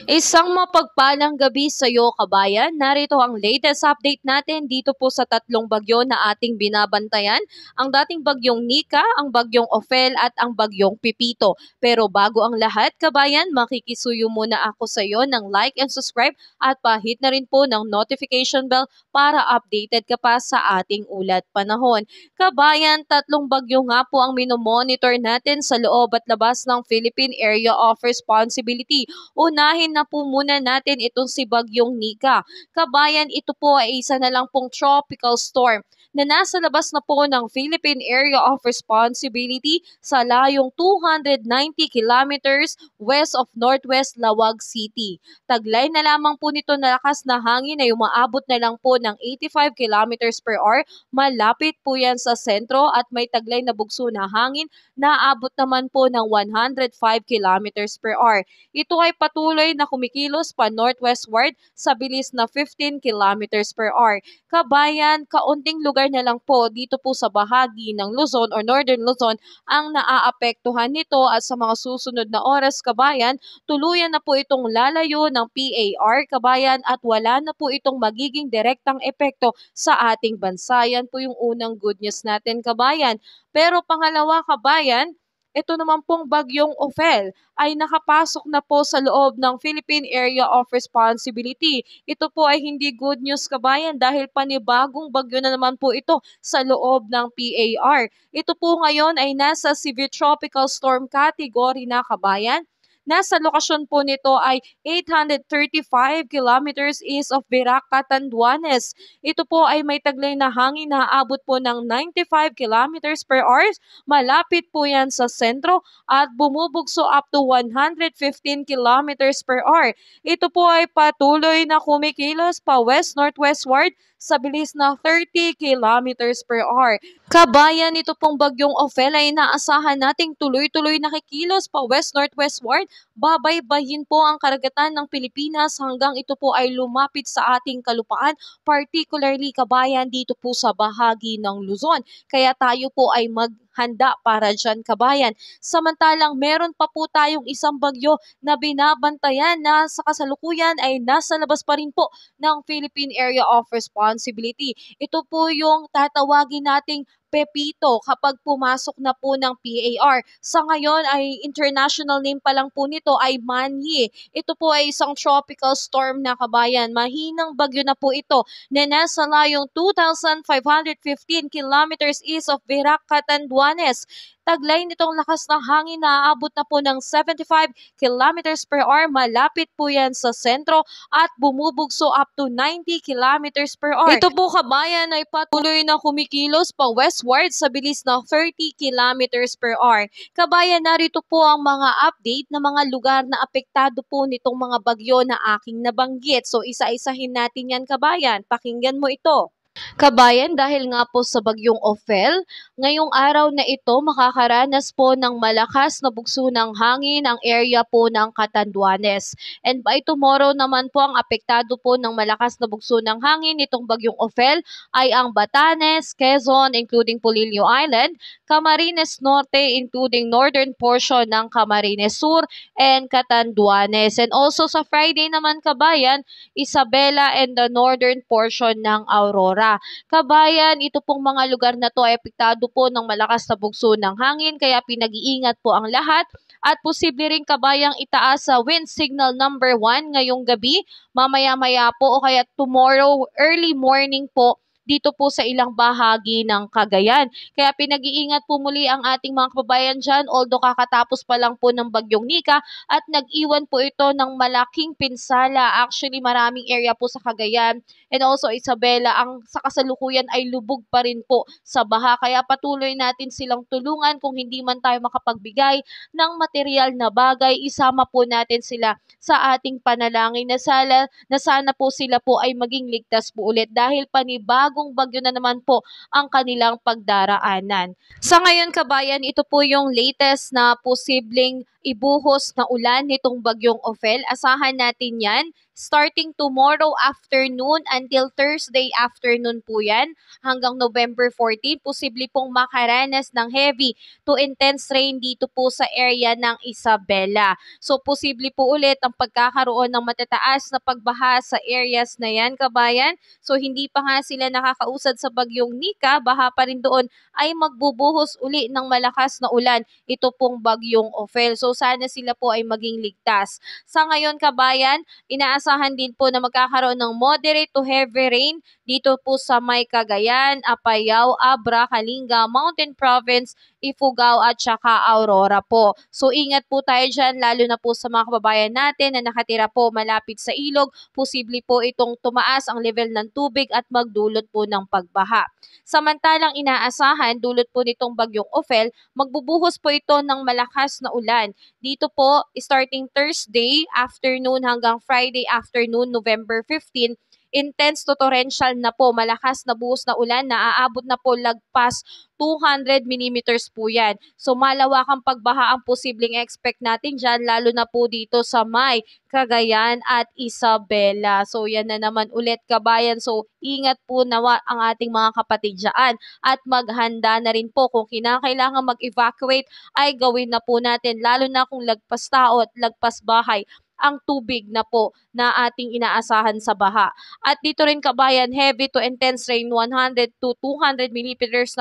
Isang mapagpalang gabi sa iyo, kabayan. Narito ang latest update natin dito po sa tatlong bagyo na ating binabantayan. Ang dating bagyong Nika, ang bagyong Ophel at ang bagyong Pipito. Pero bago ang lahat, kabayan, makikisuyo muna ako sa iyo ng like and subscribe at pahit na rin po ng notification bell para updated ka pa sa ating ulat panahon. Kabayan, tatlong bagyo nga po ang minomonitor natin sa loob at labas ng Philippine Area of Responsibility. Unahin na po muna natin itong si Bagyong Nika. Kabayan, ito po ay isa na lang pong tropical storm na nasa labas na po ng Philippine Area of Responsibility sa layong 290 kilometers west of Northwest Lawag City. Taglay na lamang po nito na lakas na hangin ay umaabot na lang po ng 85 kilometers per hour. Malapit po yan sa sentro at may taglay na bugso na hangin na aabot naman po ng 105 kilometers per hour. Ito ay patuloy na kumikilos pa northwestward sa bilis na 15 kilometers per hour. Kabayan, kaunting lugar na lang po dito po sa bahagi ng Luzon or Northern Luzon ang naaapektuhan nito at sa mga susunod na oras, kabayan, tuluyan na po itong lalayo ng PAR, kabayan, at wala na po itong magiging direktang epekto sa ating bansa. Yan po yung unang good news natin, kabayan. Pero pangalawa, kabayan, ito naman pong bagyong Ophel ay nakapasok na po sa loob ng Philippine Area of Responsibility. Ito po ay hindi good news, kabayan, dahil panibagong bagyo na naman po ito sa loob ng PAR. Ito po ngayon ay nasa severe tropical storm category na, kabayan. Nasa lokasyon po nito ay 835 kilometers east of Virac, Catanduanes. Ito po ay may taglay na hangin na aabot po ng 95 kilometers per hour. Malapit po yan sa sentro at bumubugso up to 115 kilometers per hour. Ito po ay patuloy na kumikilos pa west-northwestward sa bilis na 30 kilometers per hour. Kabayan, ito pong bagyong Ophel ay inaasahan nating tuloy-tuloy na kikilos pa west-northwestward. Babaybayin po ang karagatan ng Pilipinas hanggang ito po ay lumapit sa ating kalupaan, particularly, kabayan, dito po sa bahagi ng Luzon. Kaya tayo po ay maghanda para dyan, kabayan. Samantalang meron pa po tayong isang bagyo na binabantayan na sa kasalukuyan ay nasa labas pa rin po ng Philippine Area of Responsibility. Ito po yung tatawagin nating Pepito kapag pumasok na po ng PAR. Sa ngayon ay international name pa lang po nito ay Manny. Ito po ay isang tropical storm na, kabayan. Mahinang bagyo na po ito na nasa layong 2,515 kilometers east of Virac, Catanduanes. Taglay nitong lakas ng hangin na aabot na po ng 75 kilometers per hour. Malapit po yan sa sentro at bumubugso up to 90 kilometers per hour. Ito po, kabayan, ay patuloy na kumikilos pa westward sa bilis na 30 kilometers per hour. Kabayan, narito po ang mga update na mga lugar na apektado po nitong mga bagyo na aking nabanggit. So isa-isahin natin yan, kabayan. Pakinggan mo ito. Kabayan, dahil nga po sa bagyong Ophel, ngayong araw na ito makakaranas po ng malakas na bugso ng hangin ang area po ng Catanduanes. And by tomorrow naman po, ang apektado po ng malakas na bugso ng hangin nitong bagyong Ophel ay ang Batanes, Quezon including Polillo Island, Camarines Norte including northern portion ng Camarines Sur and Catanduanes. And also sa Friday naman, kabayan, Isabela and the northern portion ng Aurora. Kabayan, ito pong mga lugar na to ay apektado po ng malakas na bugso ng hangin, kaya pinag-iingat po ang lahat at posible rin, kabayang, itaas sa wind signal number 1 ngayong gabi, mamaya-maya po o kaya tomorrow early morning po dito po sa ilang bahagi ng Cagayan. Kaya pinag-iingat po muli ang ating mga kababayan dyan, although kakatapos pa lang po ng bagyong Nika at nag-iwan po ito ng malaking pinsala. Actually, maraming area po sa Cagayan and also Isabela ang sa kasalukuyan ay lubog pa rin po sa baha. Kaya patuloy natin silang tulungan. Kung hindi man tayo makapagbigay ng material na bagay, isama po natin sila sa ating panalangin na sana po sila po ay maging ligtas po ulit dahil panibagong bagyo na naman po ang kanilang pagdaraanan. Sa ngayon, kabayan, ito po yung latest na posibleng ibuhos na ulan nitong bagyong Ophel. Asahan natin yan Starting tomorrow afternoon until Thursday afternoon po yan hanggang November 14, posible pong makaranas ng heavy to intense rain dito po sa area ng Isabela. So posible po ulit ang pagkakaroon ng matataas na pagbaha sa areas na yan, kabayan. So hindi pa nga sila nakakausad sa bagyong Nika, baha pa rin doon ay magbubuhos uli ng malakas na ulan ito pong bagyong Ophel. So sana sila po ay maging ligtas. Sa ngayon, kabayan, inaasahan din po na magkakaroon ng moderate to heavy rain dito po sa may Cagayan, Apayao, Abra, Kalinga, Mountain Province, Ifugao at saka Aurora po. So ingat po tayo dyan, lalo na po sa mga kababayan natin na nakatira po malapit sa ilog. Posible po itong tumaas ang level ng tubig at magdulot po ng pagbaha. Samantalang inaasahan, dulot po nitong bagyong Ophel, magbubuhos po ito ng malakas na ulan. Dito po, starting Thursday afternoon hanggang Friday afternoon, November 15, intense to torrential na po, malakas na buhos na ulan na aabot na po lagpas 200 millimeters po yan. So malawakang pagbaha ang posibleng expect natin dyan, lalo na po dito sa may Cagayan at Isabela. So yan na naman ulit, kabayan. So ingat po nawa ang ating mga kapatid dyan at maghanda na rin po kung kinakailangan mag-evacuate ay gawin na po natin, lalo na kung lagpas tao at lagpas bahay ang tubig na po na ating inaasahan sa baha. At dito rin, kabayan, heavy to intense rain 100 to 200 millimeters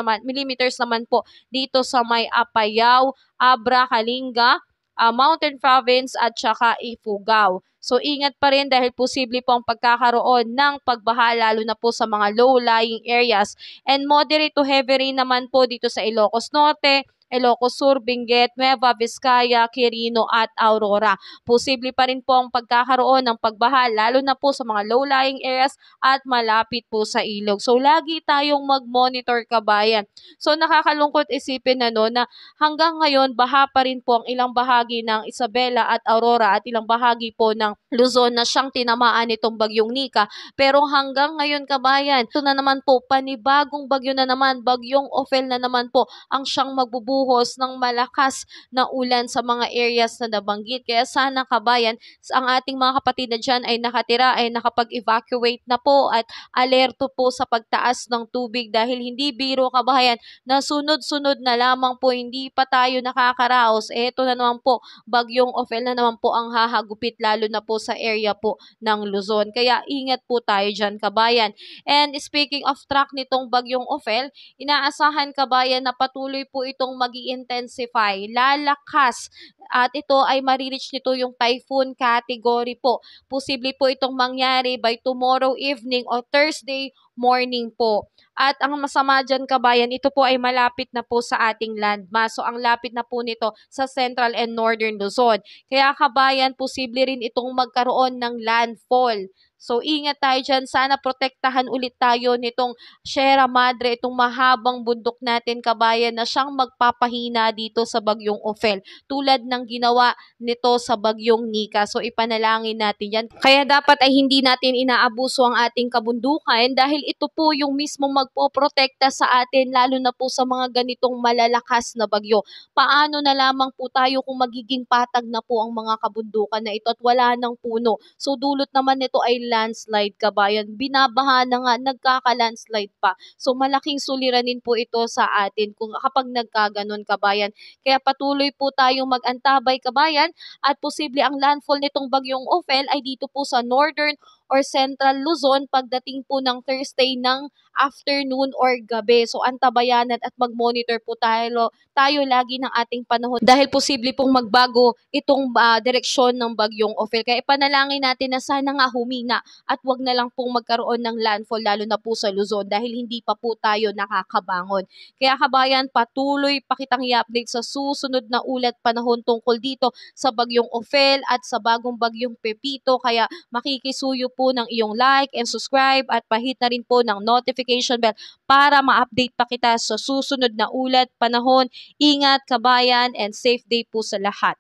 naman po dito sa may Apayao, Abra, Kalinga, Mountain Province at saka Ifugao. So ingat pa rin dahil posible po ang pagkakaroon ng pagbaha lalo na po sa mga low-lying areas, and moderate to heavy rain naman po dito sa Ilocos Norte, Ilocos Sur, Benguet, Nueva Vizcaya, Quirino at Aurora. Posible pa rin po ang pagkakaroon ng pagbaha lalo na po sa mga low-lying areas at malapit po sa ilog. So lagi tayong mag-monitor, kabayan. So nakakalungkot isipin na hanggang ngayon baha pa rin po ang ilang bahagi ng Isabela at Aurora at ilang bahagi po ng Luzon na siyang tinamaan nitong bagyong Nika. Pero hanggang ngayon, kabayan, ito na naman po, panibagong bagyo na naman, bagyong Ophel na naman po ang siyang magbubuhos ng malakas na ulan sa mga areas na nabanggit. Kaya sana, kabayan, ang ating mga kapatid na dyan ay nakatira, ay nakapag-evacuate na po at alerto po sa pagtaas ng tubig dahil hindi biro, kabayan, na sunod-sunod na lamang po, hindi pa tayo nakakaraos. Eto na naman po, bagyong Ophel na naman po ang hahagupit lalo na po sa area po ng Luzon. Kaya ingat po tayo dyan, kabayan. And speaking of track nitong bagyong Ophel, inaasahan, kabayan, na patuloy po itong mag-i-intensify, lalakas, at ito ay marireach nito yung typhoon category po. Posible po itong mangyari by tomorrow evening o Thursday morning po. At ang masama dyan, kabayan, ito po ay malapit na po sa ating landmass. So ang lapit na po nito sa central and northern Luzon. Kaya, kabayan, posible rin itong magkaroon ng landfall. So ingat tayo dyan. Sana protektahan ulit tayo nitong Sierra Madre, itong mahabang bundok natin, kabayan, na siyang magpapahina dito sa bagyong Ophel. Tulad ng ginawa nito sa bagyong Nika. So ipanalangin natin yan. Kaya dapat ay hindi natin inaabuso ang ating kabundukan dahil ito po yung mismo magpoprotekta sa atin lalo na po sa mga ganitong malalakas na bagyo. Paano na lamang po tayo kung magiging patag na po ang mga kabundukan na ito at wala ng puno? So dulot naman nito ay landslide, kabayan. Binabaha na nga, nagkaka-landslide pa. So malaking suliranin po ito sa atin kung kapag nagkaganon, kabayan. Kaya patuloy po tayong mag-antabay, kabayan, at posible ang landfall nitong bagyong Ophel ay dito po sa northern or central Luzon pagdating po ng Thursday ng afternoon or gabi. So antabayanan at mag-monitor po tayo lagi ng ating panahon dahil posible pong magbago itong direksyon ng bagyong Ophel. Kaya ipanalangin natin na sana nga humina at wag na lang pong magkaroon ng landfall lalo na po sa Luzon dahil hindi pa po tayo nakakabangon. Kaya, kabayan, patuloy pa kitang i-update sa susunod na ulat panahon tungkol dito sa bagyong Ophel at sa bagong bagyong Pepito. Kaya makikisuyo po ng iyong like and subscribe at pahit na rin po ng notification bell para ma-update pa kita sa susunod na ulat panahon. Ingat, kabayan, and safe day po sa lahat.